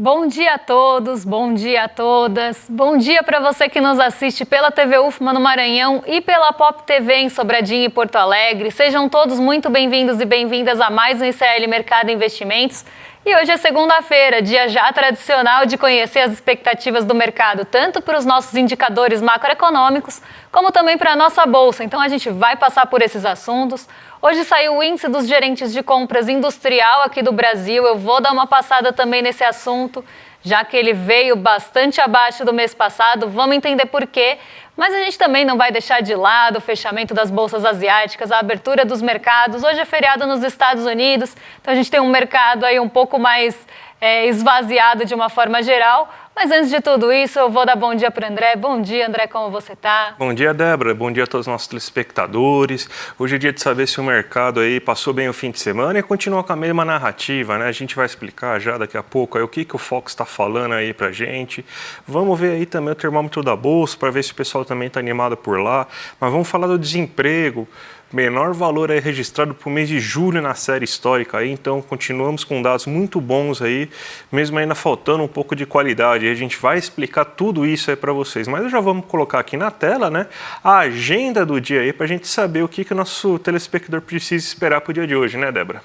Bom dia a todos, bom dia a todas, bom dia para você que nos assiste pela TV UFMA no Maranhão e pela Pop TV em Sobradinho e Porto Alegre. Sejam todos muito bem-vindos e bem-vindas a mais um ICL Mercado Investimentos. E hoje é segunda-feira, dia já tradicional de conhecer as expectativas do mercado, tanto para os nossos indicadores macroeconômicos, como também para a nossa bolsa. Então a gente vai passar por esses assuntos. Hoje saiu o índice dos gerentes de compras industrial aqui do Brasil. Eu vou dar uma passada também nesse assunto, já que ele veio bastante abaixo do mês passado. Vamos entender por quê. Mas a gente também não vai deixar de lado o fechamento das bolsas asiáticas, a abertura dos mercados. Hoje é feriado nos Estados Unidos, então a gente tem um mercado aí um pouco mais esvaziado de uma forma geral. Mas antes de tudo isso, eu vou dar bom dia para o André. Bom dia, André, como você está? Bom dia, Débora. Bom dia a todos os nossos telespectadores. Hoje é dia de saber se o mercado aí passou bem o fim de semana e continua com a mesma narrativa, né? A gente vai explicar já daqui a pouco aí o que o Fox está falando aí pra gente. Vamos ver aí também o termômetro da bolsa para ver se o pessoal também está animado por lá. Mas vamos falar do desemprego. Menor valor aí registrado para o mês de julho na série histórica aí, então continuamos com dados muito bons aí, mesmo ainda faltando um pouco de qualidade. E a gente vai explicar tudo isso aí para vocês, mas já vamos colocar aqui na tela, né, a agenda do dia aí para a gente saber o que o nosso telespectador precisa esperar para o dia de hoje, né, Débora?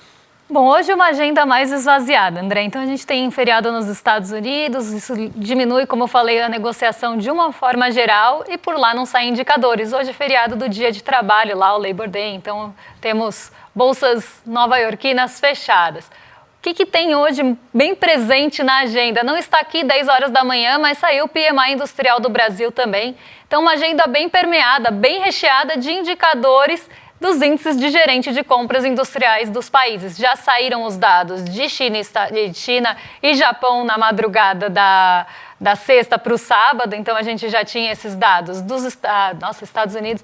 Bom, hoje uma agenda mais esvaziada, André. Então a gente tem feriado nos Estados Unidos, isso diminui, como eu falei, a negociação de uma forma geral e por lá não saem indicadores. Hoje é feriado do dia de trabalho lá, o Labor Day, então temos bolsas nova-iorquinas fechadas. O que tem hoje bem presente na agenda? Não está aqui 10 horas da manhã, mas saiu o PMI Industrial do Brasil também. Então uma agenda bem permeada, bem recheada de indicadores dos índices de gerente de compras industriais dos países. Já saíram os dados de China e Japão na madrugada da sexta para o sábado, então a gente já tinha esses dados dos Estados Unidos.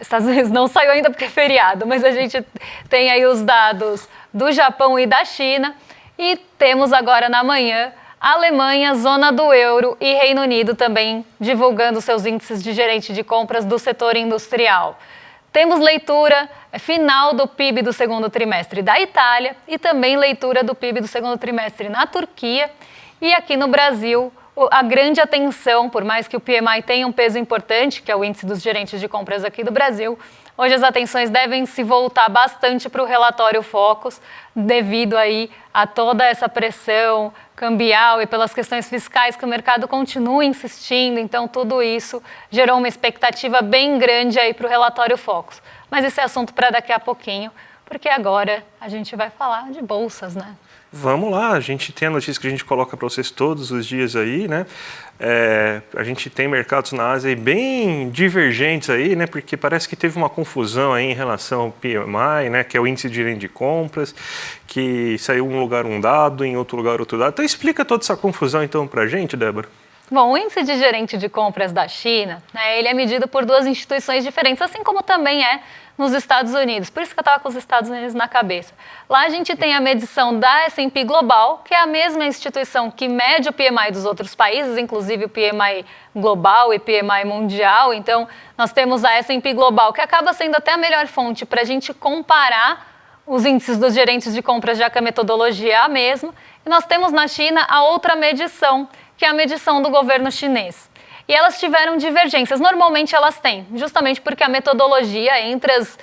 Estados Unidos não saiu ainda porque é feriado, mas a gente tem aí os dados do Japão e da China. E temos agora na manhã a Alemanha, zona do euro e Reino Unido também divulgando seus índices de gerente de compras do setor industrial. Temos leitura final do PIB do segundo trimestre da Itália e também leitura do PIB do segundo trimestre na Turquia. E aqui no Brasil, a grande atenção, por mais que o PMI tenha um peso importante, que é o índice dos gerentes de compras aqui do Brasil, hoje as atenções devem se voltar bastante para o relatório Focus, devido aí a toda essa pressão cambial e pelas questões fiscais que o mercado continua insistindo. Então, tudo isso gerou uma expectativa bem grande aí para o relatório Focus. Mas esse é assunto para daqui a pouquinho, porque agora a gente vai falar de bolsas, né? Vamos lá, a gente tem a notícia que a gente coloca para vocês todos os dias aí, né? A gente tem mercados na Ásia aí bem divergentes aí, né? Porque parece que teve uma confusão aí em relação ao PMI, né? Que é o índice de gerente de compras, que saiu um lugar um dado, em outro lugar outro dado. Então explica toda essa confusão então para a gente, Débora. Bom, o índice de gerente de compras da China, né, ele é medido por duas instituições diferentes, assim como também é nos Estados Unidos. Por isso que eu estava com os Estados Unidos na cabeça. Lá a gente tem a medição da S&P Global, que é a mesma instituição que mede o PMI dos outros países, inclusive o PMI global e PMI mundial. Então, nós temos a S&P Global, que acaba sendo até a melhor fonte para a gente comparar os índices dos gerentes de compras, já que a metodologia é a mesma. E nós temos na China a outra medição, que é a medição do governo chinês. E elas tiveram divergências, normalmente elas têm, justamente porque a metodologia entre as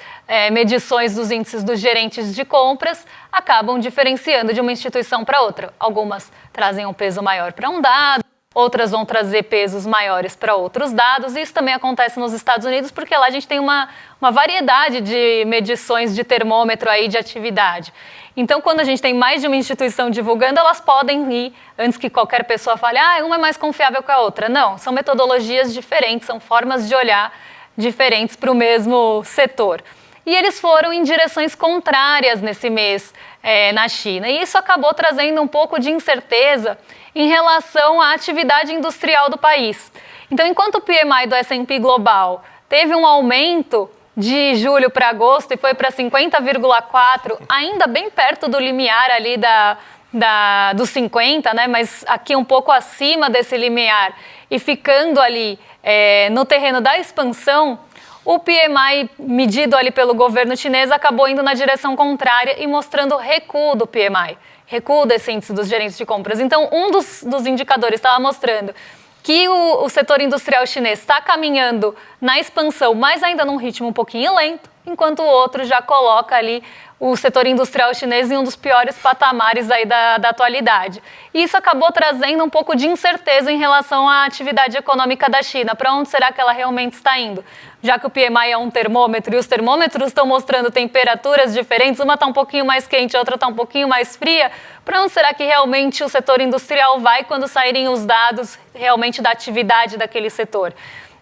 medições dos índices dos gerentes de compras acabam diferenciando de uma instituição para outra. Algumas trazem um peso maior para um dado, outras vão trazer pesos maiores para outros dados, e isso também acontece nos Estados Unidos, porque lá a gente tem uma variedade de medições de termômetro aí de atividade. Então, quando a gente tem mais de uma instituição divulgando, elas podem ir, antes que qualquer pessoa fale, uma é mais confiável que a outra. Não, são metodologias diferentes, são formas de olhar diferentes para o mesmo setor. E eles foram em direções contrárias nesse mês na China. E isso acabou trazendo um pouco de incerteza em relação à atividade industrial do país. Então, enquanto o PMI do S&P Global teve um aumento de julho para agosto e foi para 50,4, ainda bem perto do limiar ali dos 50, né? Mas aqui um pouco acima desse limiar e ficando ali no terreno da expansão, o PMI medido ali pelo governo chinês acabou indo na direção contrária e mostrando recuo do PMI. recuo desse índice dos gerentes de compras. Então, um dos indicadores estava mostrando que o setor industrial chinês está caminhando na expansão, mas ainda num ritmo um pouquinho lento, enquanto o outro já coloca ali o setor industrial chinês em um dos piores patamares aí da atualidade. E isso acabou trazendo um pouco de incerteza em relação à atividade econômica da China. Para onde será que ela realmente está indo? Já que o PMI é um termômetro e os termômetros estão mostrando temperaturas diferentes, uma está um pouquinho mais quente, a outra está um pouquinho mais fria, para onde será que realmente o setor industrial vai quando saírem os dados realmente da atividade daquele setor?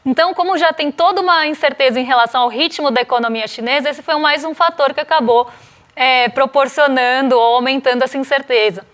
Então, como já tem toda uma incerteza em relação ao ritmo da economia chinesa, esse foi mais um fator que acabou proporcionando ou aumentando essa incerteza.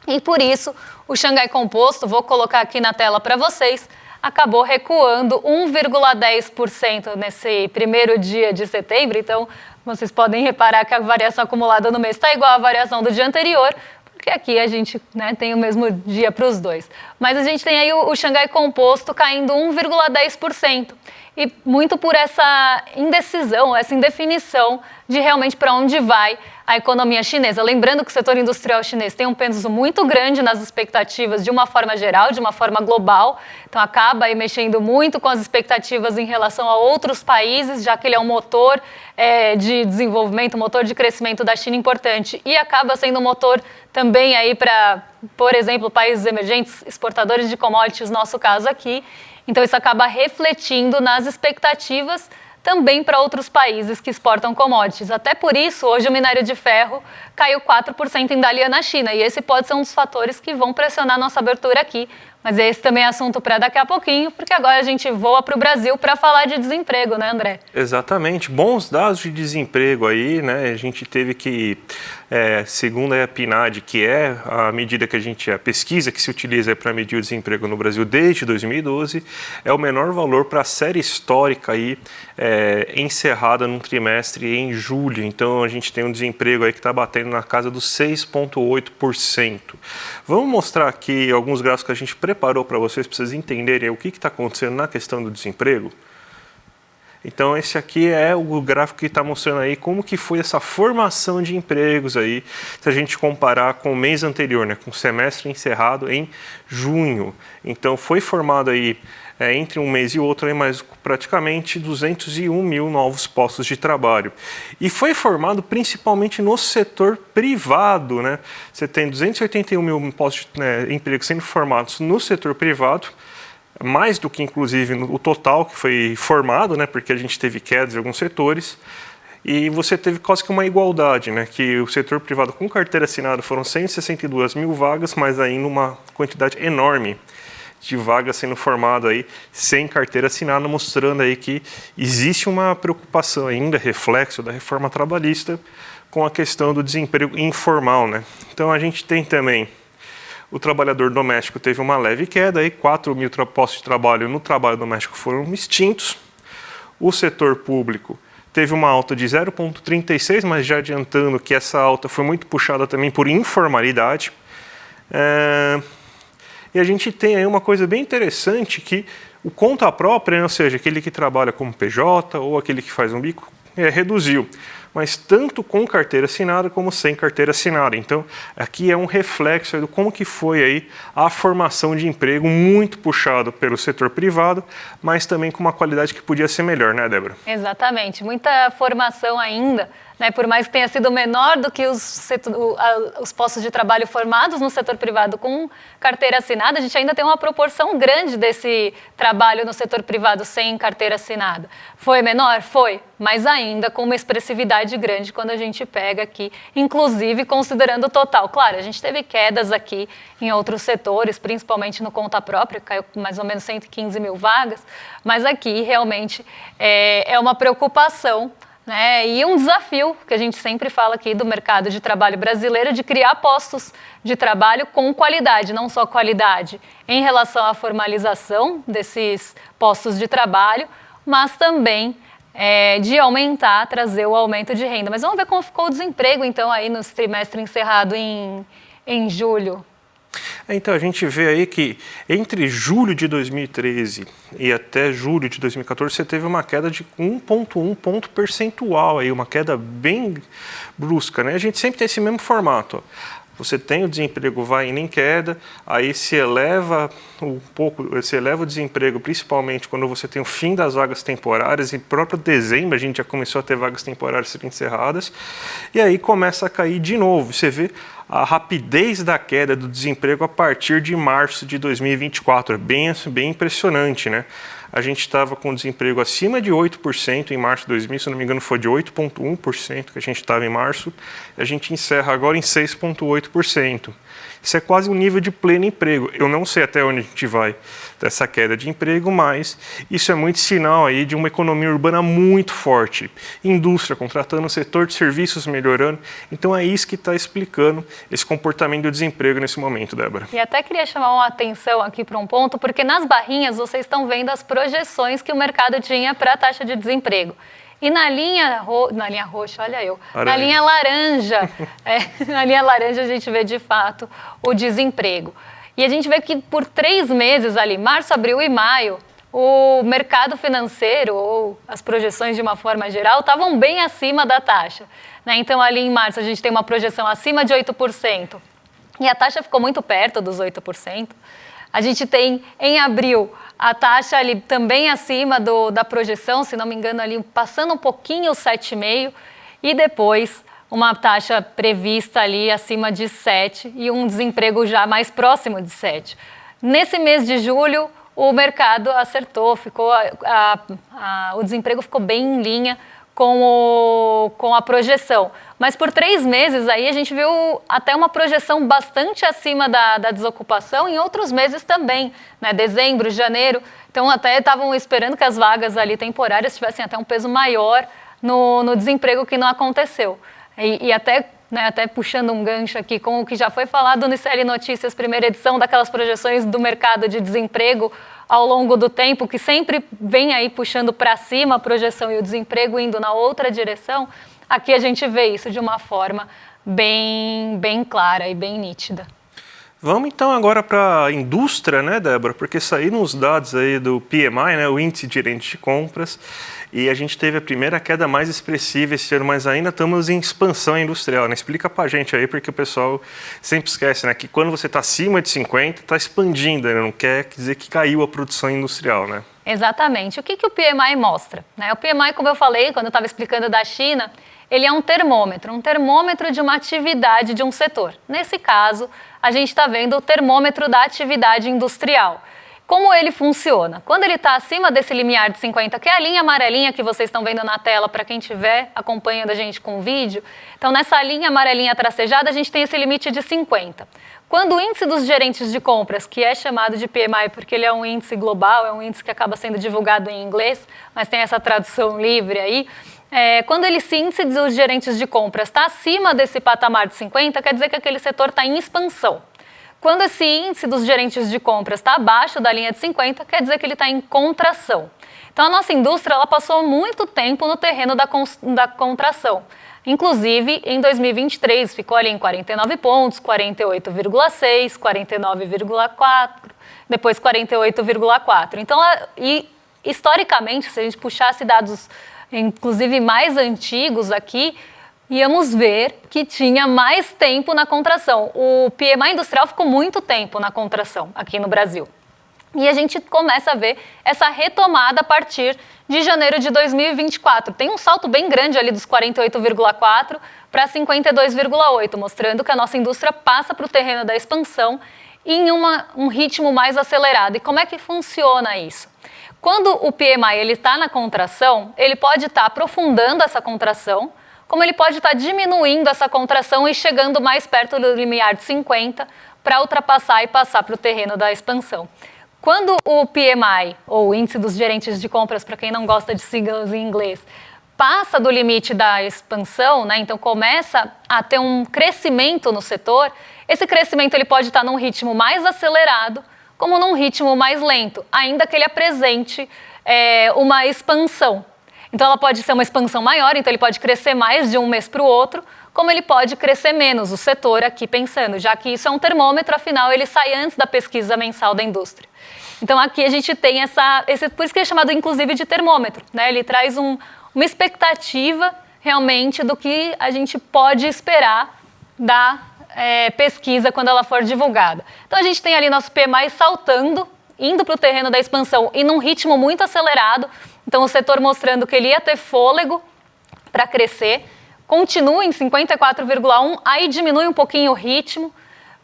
E por isso, o Xangai Composto, vou colocar aqui na tela para vocês, acabou recuando 1,10% nesse primeiro dia de setembro. Então, vocês podem reparar que a variação acumulada no mês está igual à variação do dia anterior, porque aqui a gente tem o mesmo dia para os dois. Mas a gente tem aí o Xangai Composto caindo 1,10%. E muito por essa indecisão, essa indefinição de realmente para onde vai a economia chinesa. Lembrando que o setor industrial chinês tem um peso muito grande nas expectativas de uma forma geral, de uma forma global. Então acaba aí mexendo muito com as expectativas em relação a outros países, já que ele é um motor de desenvolvimento, um motor de crescimento da China importante. E acaba sendo um motor também aí para, por exemplo, países emergentes, exportadores de commodities, nosso caso aqui. Então isso acaba refletindo nas expectativas também para outros países que exportam commodities. Até por isso, hoje o minério de ferro caiu 4% em Dalian na China. E esse pode ser um dos fatores que vão pressionar a nossa abertura aqui. Mas esse também é assunto para daqui a pouquinho, porque agora a gente voa para o Brasil para falar de desemprego, né, André? Exatamente. Bons dados de desemprego aí, né? A gente teve que, segundo a PNAD, que é a medida que a pesquisa que se utiliza para medir o desemprego no Brasil desde 2012, é o menor valor para a série histórica aí, encerrada num trimestre em julho. Então a gente tem um desemprego aí que está batendo na casa dos 6,8%. Vamos mostrar aqui alguns gráficos que a gente preparou para vocês entenderem o que está acontecendo na questão do desemprego. Então esse aqui é o gráfico que está mostrando aí como que foi essa formação de empregos aí, se a gente comparar com o mês anterior, né, com o semestre encerrado em junho. Então foi formado aí entre um mês e outro aí mais praticamente 201 mil novos postos de trabalho. E foi formado principalmente no setor privado, né? Você tem 281 mil postos de emprego sendo formados no setor privado, mais do que inclusive o total que foi formado, né? Porque a gente teve quedas em alguns setores. E você teve quase que uma igualdade, né? Que o setor privado com carteira assinada foram 162 mil vagas, mas ainda uma quantidade enorme de vagas sendo formado aí sem carteira assinada, mostrando aí que existe uma preocupação ainda, reflexo da reforma trabalhista, com a questão do desemprego informal, né? Então a gente tem também o trabalhador doméstico teve uma leve queda, aí 4 mil postos de trabalho no trabalho doméstico foram extintos. O setor público teve uma alta de 0,36, mas já adiantando que essa alta foi muito puxada também por informalidade. E a gente tem aí uma coisa bem interessante que o conta própria, ou seja, aquele que trabalha como PJ ou aquele que faz um bico, reduziu. Mas tanto com carteira assinada como sem carteira assinada. Então, aqui é um reflexo de como que foi aí a formação de emprego, muito puxado pelo setor privado, mas também com uma qualidade que podia ser melhor, né, Débora? Exatamente. Muita formação ainda, né, por mais que tenha sido menor do que os postos de trabalho formados no setor privado com carteira assinada, a gente ainda tem uma proporção grande desse trabalho no setor privado sem carteira assinada. Foi menor? Foi, mas ainda com uma expressividade grande quando a gente pega aqui, inclusive considerando o total. Claro, a gente teve quedas aqui em outros setores, principalmente no conta própria, caiu mais ou menos 115 mil vagas, mas aqui realmente é uma preocupação, né? E um desafio que a gente sempre fala aqui do mercado de trabalho brasileiro de criar postos de trabalho com qualidade, não só qualidade em relação à formalização desses postos de trabalho, mas também de aumentar, trazer o aumento de renda. Mas vamos ver como ficou o desemprego, então, aí no trimestre encerrado em julho. Então, a gente vê aí que entre julho de 2013 e até julho de 2014, você teve uma queda de 1,1 ponto percentual, aí, uma queda bem brusca, né? A gente sempre tem esse mesmo formato, ó. você tem o desemprego vai indo em queda, aí se eleva o desemprego, principalmente quando você tem o fim das vagas temporárias, em próprio dezembro a gente já começou a ter vagas temporárias sendo encerradas, e aí começa a cair de novo. Você vê a rapidez da queda do desemprego a partir de março de 2024, é bem impressionante, né? A gente estava com desemprego acima de 8% em março de 2000, se não me engano foi de 8,1% que a gente estava em março, e a gente encerra agora em 6,8%. Isso é quase um nível de pleno emprego. Eu não sei até onde a gente vai dessa queda de emprego, mas isso é muito sinal aí de uma economia urbana muito forte. Indústria contratando, setor de serviços melhorando. Então é isso que está explicando esse comportamento do desemprego nesse momento, Débora. E até queria chamar uma atenção aqui para um ponto, porque nas barrinhas vocês estão vendo as projeções que o mercado tinha para a taxa de desemprego. E na linha roxa, olha eu, na linha laranja, na linha laranja a gente vê de fato o desemprego. E a gente vê que por 3 meses ali, março, abril e maio, o mercado financeiro, ou as projeções de uma forma geral, estavam bem acima da taxa, né? Então ali em março a gente tem uma projeção acima de 8%, e a taxa ficou muito perto dos 8%. A gente tem em abril a taxa ali também acima da projeção, se não me engano ali passando um pouquinho os 7,5%, e depois uma taxa prevista ali acima de 7% e um desemprego já mais próximo de 7%. Nesse mês de julho o mercado acertou, o desemprego ficou bem em linha com a projeção. Mas por 3 meses aí a gente viu até uma projeção bastante acima da desocupação, em outros meses também, né? Dezembro, janeiro. Então até estavam esperando que as vagas ali temporárias tivessem até um peso maior no desemprego, que não aconteceu. E até puxando um gancho aqui com o que já foi falado no ICL Notícias, primeira edição, daquelas projeções do mercado de desemprego ao longo do tempo, que sempre vem aí puxando para cima a projeção e o desemprego indo na outra direção, aqui a gente vê isso de uma forma bem clara e bem nítida. Vamos então agora para a indústria, né, Débora? Porque saíram os dados aí do PMI, né, o Índice de Gerente de Compras, e a gente teve a primeira queda mais expressiva esse ano, mas ainda estamos em expansão industrial, né? Explica para a gente aí, porque o pessoal sempre esquece, né, que quando você está acima de 50, está expandindo, né? Não quer dizer que caiu a produção industrial, né? Exatamente. O que o PMI mostra? O PMI, como eu falei, quando eu estava explicando da China, ele é um termômetro de uma atividade de um setor. Nesse caso, a gente está vendo o termômetro da atividade industrial. Como ele funciona? Quando ele está acima desse limiar de 50, que é a linha amarelinha que vocês estão vendo na tela para quem estiver acompanhando a gente com o vídeo, então nessa linha amarelinha tracejada a gente tem esse limite de 50. Quando o índice dos gerentes de compras, que é chamado de PMI porque ele é um índice global, é um índice que acaba sendo divulgado em inglês, mas tem essa tradução livre aí, quando esse índice dos gerentes de compras está acima desse patamar de 50, quer dizer que aquele setor está em expansão. Quando esse índice dos gerentes de compras está abaixo da linha de 50, quer dizer que ele está em contração. Então, a nossa indústria ela passou muito tempo no terreno da contração. Inclusive, em 2023, ficou ali em 49 pontos, 48,6, 49,4, depois 48,4. Então, historicamente, se a gente puxasse dados, inclusive mais antigos aqui, íamos ver que tinha mais tempo na contração. O PMI industrial ficou muito tempo na contração aqui no Brasil. E a gente começa a ver essa retomada a partir de janeiro de 2024. Tem um salto bem grande ali dos 48,4 para 52,8, mostrando que a nossa indústria passa para o terreno da expansão em um ritmo mais acelerado. E como é que funciona isso? Quando o PMI está na contração, ele pode estar aprofundando essa contração, como ele pode estar diminuindo essa contração e chegando mais perto do limiar de 50 para ultrapassar e passar para o terreno da expansão. Quando o PMI, ou o Índice dos Gerentes de Compras, para quem não gosta de siglas em inglês, passa do limite da expansão, né, então começa a ter um crescimento no setor, esse crescimento ele pode estar num ritmo mais acelerado, como num ritmo mais lento, ainda que ele apresente uma expansão. Então ela pode ser uma expansão maior, então ele pode crescer mais de um mês para o outro, como ele pode crescer menos, o setor aqui pensando, já que isso é um termômetro, afinal ele sai antes da pesquisa mensal da indústria. Então aqui a gente tem por isso que é chamado inclusive de termômetro, né? Ele traz uma expectativa realmente do que a gente pode esperar pesquisa quando ela for divulgada. Então a gente tem ali nosso PMI saltando, indo para o terreno da expansão e num ritmo muito acelerado. Então o setor mostrando que ele ia ter fôlego para crescer, continua em 54,1, aí diminui um pouquinho o ritmo,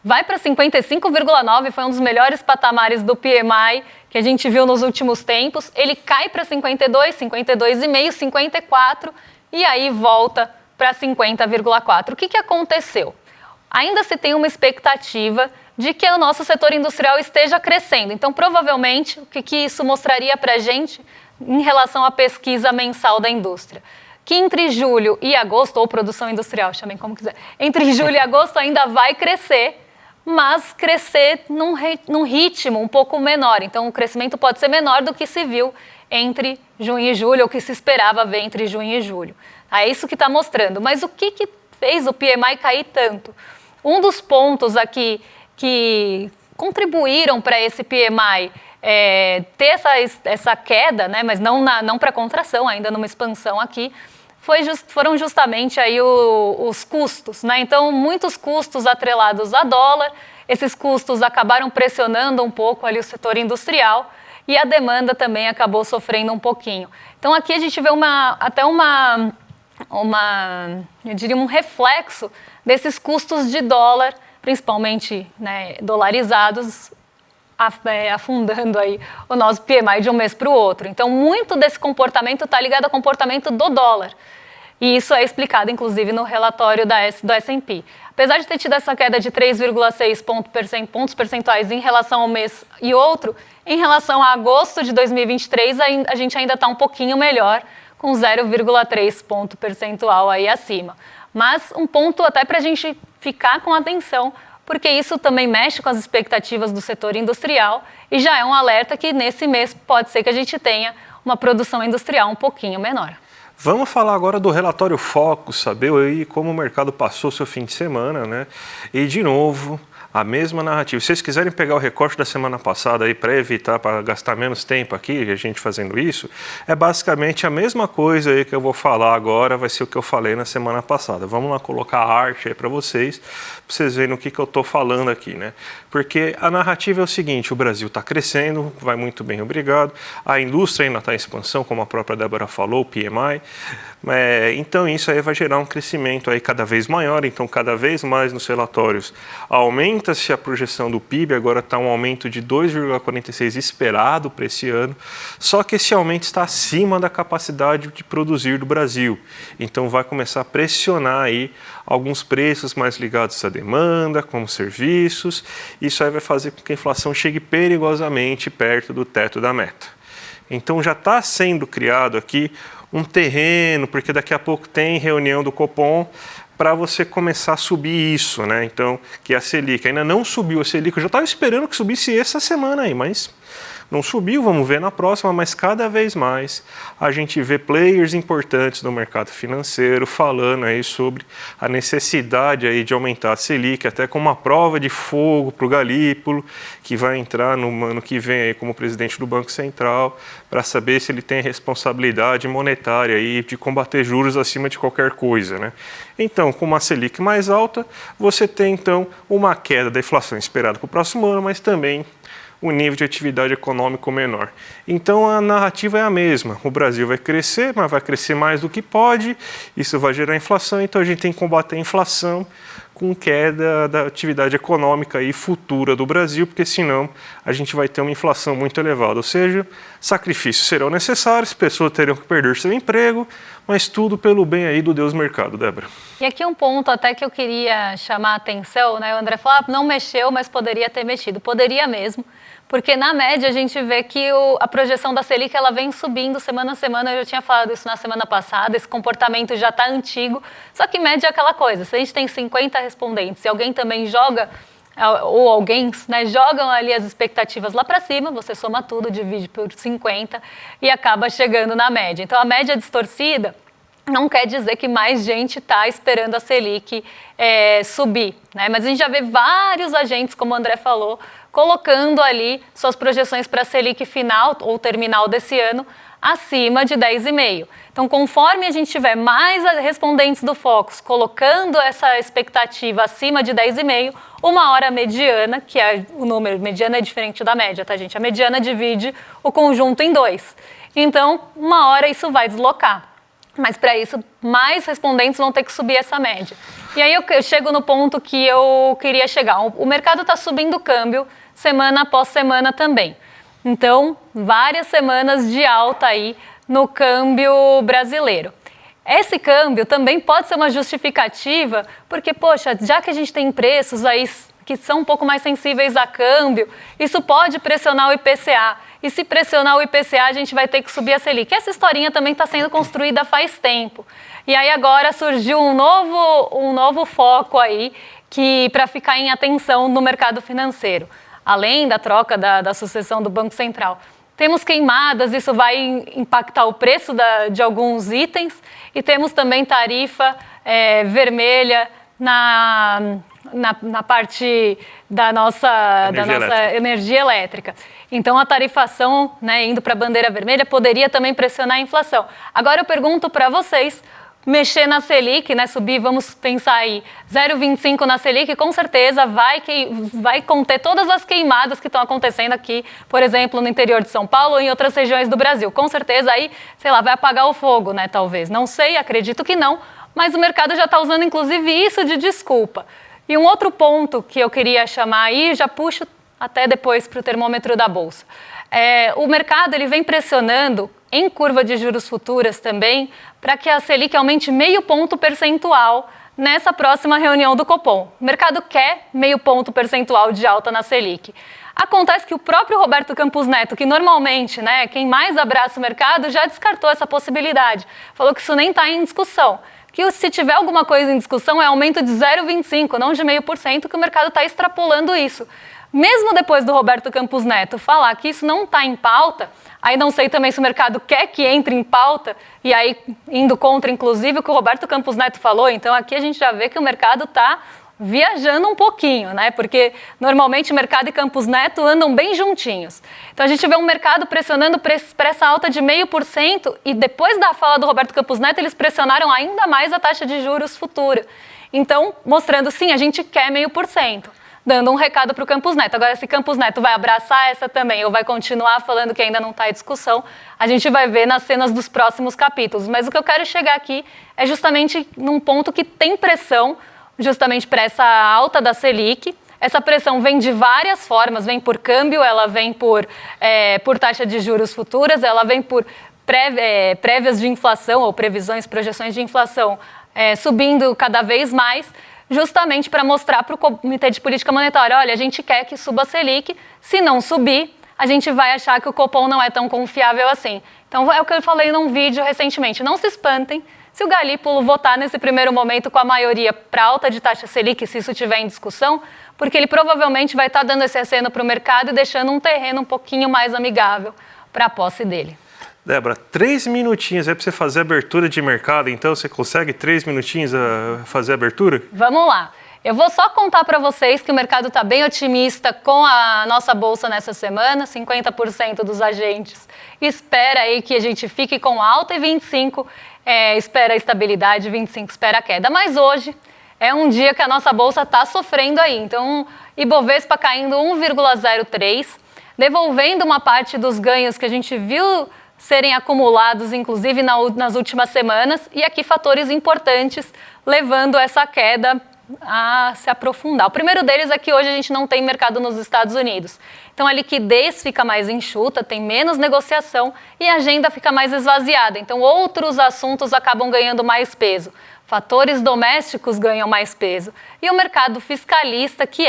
vai para 55,9, foi um dos melhores patamares do PMI que a gente viu nos últimos tempos. Ele cai para 52, 52,5, 54 e aí volta para 50,4. O que aconteceu? Ainda se tem uma expectativa de que o nosso setor industrial esteja crescendo. Então, provavelmente, o que isso mostraria para a gente em relação à pesquisa mensal da indústria? Que entre julho e agosto, ou produção industrial, chamem como quiser, entre julho e agosto ainda vai crescer, mas crescer num ritmo um pouco menor. Então, o crescimento pode ser menor do que se viu entre junho e julho, ou que se esperava ver entre junho e julho. É isso que está mostrando. Mas o que fez o PMI cair tanto? Um dos pontos aqui que contribuíram para esse PMI ter essa queda, né, mas não para contração, ainda numa expansão aqui, foram justamente aí os custos, né? Então, muitos custos atrelados a dólar, esses custos acabaram pressionando um pouco ali o setor industrial e a demanda também acabou sofrendo um pouquinho. Então, aqui a gente vê eu diria um reflexo desses custos de dólar, principalmente, né, dolarizados, afundando aí o nosso PMI de um mês para o outro. Então, muito desse comportamento está ligado ao comportamento do dólar. E isso é explicado, inclusive, no relatório do S&P. Apesar de ter tido essa queda de 3,6 pontos percentuais em relação ao mês e outro, em relação a agosto de 2023, a gente ainda está um pouquinho melhor, com 0,3 ponto percentual aí acima. Mas um ponto até para a gente ficar com atenção, porque isso também mexe com as expectativas do setor industrial e já é um alerta que nesse mês pode ser que a gente tenha uma produção industrial um pouquinho menor. Vamos falar agora do relatório Focus, saber aí como o mercado passou seu fim de semana, né? E de novo, a mesma narrativa. Se vocês quiserem pegar o recorte da semana passada aí para evitar, para gastar menos tempo aqui, a gente fazendo isso, é basicamente a mesma coisa aí que eu vou falar agora, vai ser o que eu falei na semana passada. Vamos lá colocar a arte aí para vocês verem o que eu estou falando aqui, né? Porque a narrativa é o seguinte: o Brasil está crescendo, vai muito bem, obrigado. A indústria ainda está em expansão, como a própria Débora falou, o PMI. Então isso aí vai gerar um crescimento aí cada vez maior. Então cada vez mais nos relatórios aumenta-se a projeção do PIB, agora está um aumento de 2,46 esperado para esse ano, só que esse aumento está acima da capacidade de produzir do Brasil. Então vai começar a pressionar aí alguns preços mais ligados à demanda, como serviços. Isso aí vai fazer com que a inflação chegue perigosamente perto do teto da meta. Então já está sendo criado aqui um terreno, porque daqui a pouco tem reunião do Copom para você começar a subir isso, né? Então, que a Selic ainda não subiu a Selic, eu já estava esperando que subisse essa semana aí, mas não subiu, vamos ver na próxima, mas cada vez mais a gente vê players importantes do mercado financeiro falando aí sobre a necessidade aí de aumentar a Selic, até com uma prova de fogo para o Galípolo, que vai entrar no ano que vem aí como presidente do Banco Central, para saber se ele tem responsabilidade monetária aí de combater juros acima de qualquer coisa, né? Então, com uma Selic mais alta, você tem então uma queda da inflação esperada para o próximo ano, mas também o nível de atividade econômico menor. Então a narrativa é a mesma, o Brasil vai crescer, mas vai crescer mais do que pode, isso vai gerar inflação, então a gente tem que combater a inflação com queda da atividade econômica e futura do Brasil, porque senão a gente vai ter uma inflação muito elevada, ou seja, sacrifícios serão necessários, pessoas terão que perder seu emprego, mas tudo pelo bem aí do Deus mercado, Débora. E aqui um ponto até que eu queria chamar a atenção, né? O André falou, não mexeu, mas poderia ter mexido. Poderia mesmo, porque na média a gente vê que a projeção da Selic ela vem subindo semana a semana. Eu já tinha falado isso na semana passada, esse comportamento já está antigo, só que média é aquela coisa, se a gente tem 50 respondentes e alguém também joga, ou alguém, né, jogam ali as expectativas lá para cima, você soma tudo, divide por 50 e acaba chegando na média. Então a média distorcida não quer dizer que mais gente está esperando a Selic subir, né? Mas a gente já vê vários agentes, como o André falou, colocando ali suas projeções para a Selic final ou terminal desse ano acima de 10,5. Então, conforme a gente tiver mais respondentes do Focus colocando essa expectativa acima de 10,5, uma hora mediana, que é o número, mediana é diferente da média, tá, gente? A mediana divide o conjunto em 2. Então, uma hora isso vai deslocar. Mas, para isso, mais respondentes vão ter que subir essa média. E aí eu chego no ponto que eu queria chegar. O mercado está subindo o câmbio semana após semana também. Então, várias semanas de alta aí no câmbio brasileiro. Esse câmbio também pode ser uma justificativa, porque, poxa, já que a gente tem preços aí que são um pouco mais sensíveis a câmbio, isso pode pressionar o IPCA. E se pressionar o IPCA, a gente vai ter que subir a Selic. Essa historinha também está sendo construída faz tempo. E aí agora surgiu um novo foco aí para ficar em atenção no mercado financeiro. Além da troca da sucessão do Banco Central. Temos queimadas, isso vai impactar o preço de alguns itens. E temos também tarifa vermelha na parte da nossa energia elétrica. Então, a tarifação, né, indo para a bandeira vermelha, poderia também pressionar a inflação. Agora, eu pergunto para vocês, mexer na Selic, né, subir, vamos pensar aí, 0,25 na Selic, com certeza vai conter todas as queimadas que estão acontecendo aqui, por exemplo, no interior de São Paulo ou em outras regiões do Brasil. Com certeza aí, sei lá, vai apagar o fogo, né, talvez. Não sei, acredito que não, mas o mercado já está usando, inclusive, isso de desculpa. E um outro ponto que eu queria chamar aí, já puxo até depois para o termômetro da Bolsa. O mercado ele vem pressionando em curva de juros futuras também para que a Selic aumente 0,5 ponto percentual nessa próxima reunião do Copom. O mercado quer 0,5 ponto percentual de alta na Selic. Acontece que o próprio Roberto Campos Neto, que normalmente, né, quem mais abraça o mercado, já descartou essa possibilidade. Falou que isso nem está em discussão. Que se tiver alguma coisa em discussão é aumento de 0,25, não de 0,5%, que o mercado está extrapolando isso. Mesmo depois do Roberto Campos Neto falar que isso não está em pauta, aí não sei também se o mercado quer que entre em pauta, e aí indo contra, inclusive, o que o Roberto Campos Neto falou, então aqui a gente já vê que o mercado está viajando um pouquinho, né? Porque normalmente mercado e Campos Neto andam bem juntinhos. Então a gente vê um mercado pressionando para essa alta de 0,5% e depois da fala do Roberto Campos Neto, eles pressionaram ainda mais a taxa de juros futura. Então, mostrando sim, a gente quer 0,5%. Dando um recado para o Campos Neto. Agora, se Campos Neto vai abraçar essa também ou vai continuar falando que ainda não está em discussão, a gente vai ver nas cenas dos próximos capítulos. Mas o que eu quero chegar aqui é justamente num ponto que tem pressão, justamente para essa alta da Selic. Essa pressão vem de várias formas, vem por câmbio, ela vem por taxa de juros futuras, ela vem por prévias de inflação ou previsões, projeções de inflação subindo cada vez mais, justamente para mostrar para o Comitê de Política Monetária, olha, a gente quer que suba a Selic, se não subir, a gente vai achar que o Copom não é tão confiável assim. Então, é o que eu falei num vídeo recentemente, não se espantem se o Galípolo votar nesse primeiro momento com a maioria para alta de taxa Selic, se isso estiver em discussão, porque ele provavelmente vai estar dando esse aceno para o mercado e deixando um terreno um pouquinho mais amigável para a posse dele. Débora, 3 minutinhos aí para você fazer a abertura de mercado, então você consegue 3 minutinhos a fazer a abertura? Vamos lá. Eu vou só contar para vocês que o mercado está bem otimista com a nossa bolsa nessa semana, 50% dos agentes espera aí que a gente fique com alta e 25% espera a estabilidade, 25% espera a queda. Mas hoje é um dia que a nossa bolsa está sofrendo aí, então Ibovespa caindo 1,03%, devolvendo uma parte dos ganhos que a gente viu serem acumulados, inclusive, nas últimas semanas, e aqui fatores importantes levando essa queda a se aprofundar. O primeiro deles é que hoje a gente não tem mercado nos Estados Unidos. Então a liquidez fica mais enxuta, tem menos negociação e a agenda fica mais esvaziada. Então outros assuntos acabam ganhando mais peso. Fatores domésticos ganham mais peso. E o mercado fiscalista, que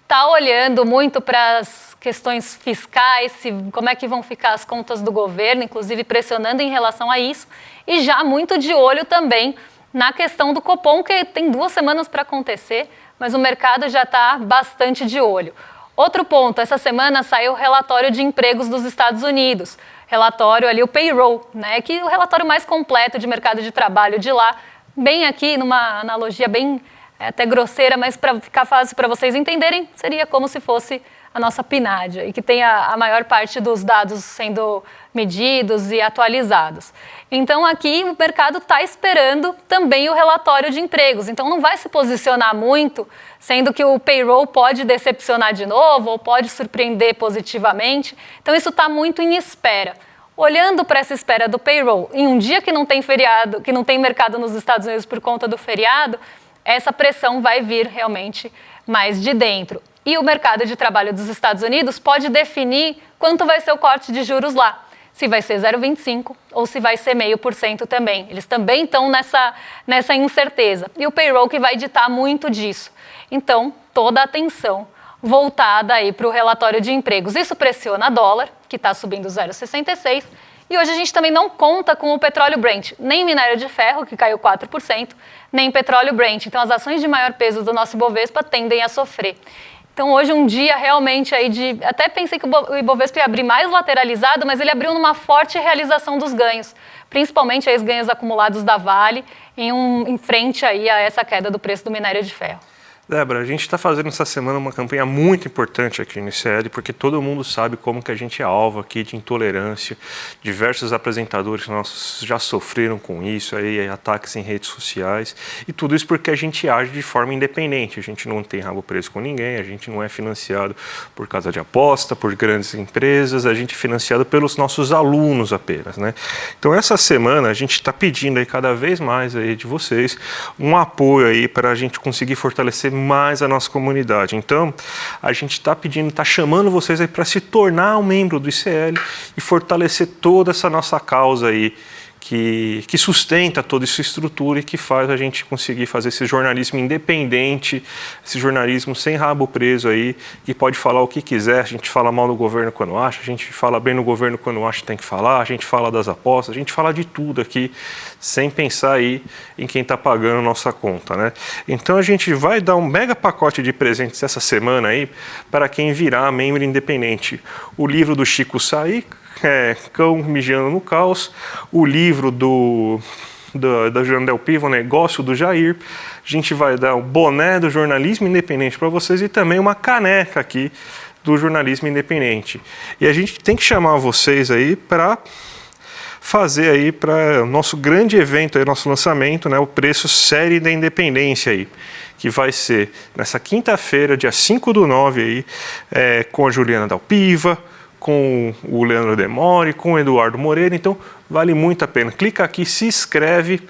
está olhando muito para as questões fiscais, como é que vão ficar as contas do governo, inclusive pressionando em relação a isso, e já muito de olho também na questão do Copom, que tem 2 semanas para acontecer, mas o mercado já está bastante de olho. Outro ponto, essa semana saiu o relatório de empregos dos Estados Unidos, relatório ali, o payroll, né, que é o relatório mais completo de mercado de trabalho de lá, bem aqui numa analogia bem até grosseira, mas para ficar fácil para vocês entenderem, seria como se fosse a nossa PNAD, e que tem a maior parte dos dados sendo medidos e atualizados. Então, aqui o mercado está esperando também o relatório de empregos. Então, não vai se posicionar muito, sendo que o payroll pode decepcionar de novo ou pode surpreender positivamente. Então, isso está muito em espera. Olhando para essa espera do payroll, em um dia que não tem feriado, que não tem mercado nos Estados Unidos por conta do feriado, essa pressão vai vir realmente mais de dentro. E o mercado de trabalho dos Estados Unidos pode definir quanto vai ser o corte de juros lá. Se vai ser 0,25% ou se vai ser 0,5% também. Eles também estão nessa incerteza. E o payroll que vai ditar muito disso. Então, toda a atenção voltada aí para o relatório de empregos. Isso pressiona a dólar, que está subindo 0,66%. E hoje a gente também não conta com o petróleo Brent, nem minério de ferro, que caiu 4%, nem petróleo Brent. Então, as ações de maior peso do nosso Ibovespa tendem a sofrer. Então, hoje um dia realmente aí de... Até pensei que o Ibovespa ia abrir mais lateralizado, mas ele abriu numa forte realização dos ganhos, principalmente aí os ganhos acumulados da Vale, em frente aí a essa queda do preço do minério de ferro. Débora, a gente está fazendo essa semana uma campanha muito importante aqui no ICL, porque todo mundo sabe como que a gente é alvo aqui de intolerância. Diversos apresentadores nossos já sofreram com isso, aí, ataques em redes sociais, e tudo isso porque a gente age de forma independente. A gente não tem rabo preso com ninguém, a gente não é financiado por casa de aposta, por grandes empresas, a gente é financiado pelos nossos alunos apenas, né? Então, essa semana a gente está pedindo aí cada vez mais aí de vocês um apoio aí para a gente conseguir fortalecer mais a nossa comunidade. Então, a gente está pedindo, está chamando vocês aí para se tornar um membro do ICL e fortalecer toda essa nossa causa aí, que sustenta toda essa estrutura e que faz a gente conseguir fazer esse jornalismo independente, esse jornalismo sem rabo preso aí, que pode falar o que quiser. A gente fala mal do governo quando acha, a gente fala bem no governo quando acha que tem que falar, a gente fala das apostas, a gente fala de tudo aqui, sem pensar aí em quem está pagando nossa conta, né? Então a gente vai dar um mega pacote de presentes essa semana aí para quem virar membro independente. O livro do Chico Saí, Cão Mijando no Caos, o livro da Juliana Del Piva, O Negócio do Jair. A gente vai dar o boné do jornalismo independente para vocês e também uma caneca aqui do jornalismo independente. E a gente tem que chamar vocês aí para fazer aí para o nosso grande evento, aí, nosso lançamento, né, o Preço Série da Independência aí, que vai ser nessa quinta-feira, dia 5/9 aí, com a Juliana Del Piva, com o Leandro Demore, com o Eduardo Moreira. Então, vale muito a pena. Clica aqui, se inscreve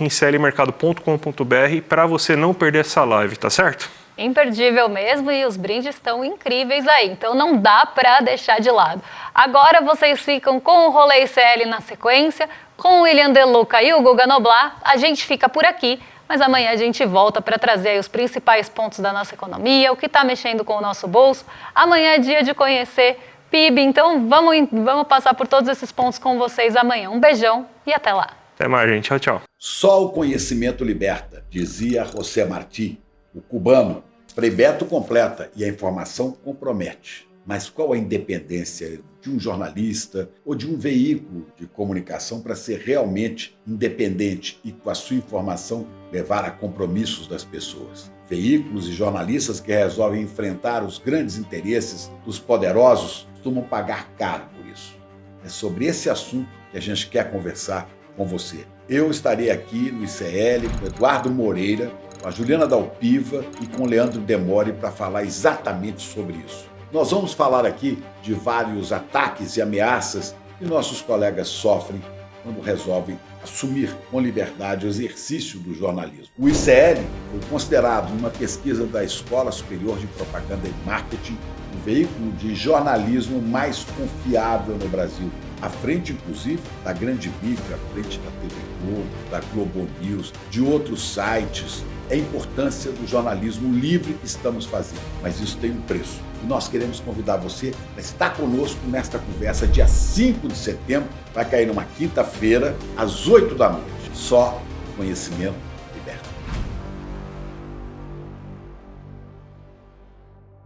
em clmercado.com.br para você não perder essa live, tá certo? Imperdível mesmo, e os brindes estão incríveis aí, então não dá para deixar de lado. Agora vocês ficam com o Rolê ICL na sequência, com o William De Luca e o Guga Noblar. A gente fica por aqui, mas amanhã a gente volta para trazer aí os principais pontos da nossa economia, o que está mexendo com o nosso bolso. Amanhã é dia de conhecer PIB, então vamos passar por todos esses pontos com vocês amanhã. Um beijão e até lá. Até mais, gente. Tchau, tchau. Só o conhecimento liberta, dizia José Martí, o cubano. Frei Beto completa e a informação compromete. Mas qual a independência de um jornalista ou de um veículo de comunicação para ser realmente independente e, com a sua informação, levar a compromissos das pessoas? Veículos e jornalistas que resolvem enfrentar os grandes interesses dos poderosos costumam pagar caro por isso. É sobre esse assunto que a gente quer conversar com você. Eu estarei aqui no ICL com Eduardo Moreira, com a Juliana Del Piva e com o Leandro Demore para falar exatamente sobre isso. Nós vamos falar aqui de vários ataques e ameaças que nossos colegas sofrem quando resolvem assumir com liberdade o exercício do jornalismo. O ICL foi considerado, numa pesquisa da Escola Superior de Propaganda e Marketing, o veículo de jornalismo mais confiável no Brasil, à frente, inclusive, da grande mídia, à frente da TV Globo, da Globo News, de outros sites. É a importância do jornalismo livre que estamos fazendo, mas isso tem um preço. E nós queremos convidar você para estar conosco nesta conversa dia 5 de setembro, vai cair numa quinta-feira, às 8 da noite. Só conhecimento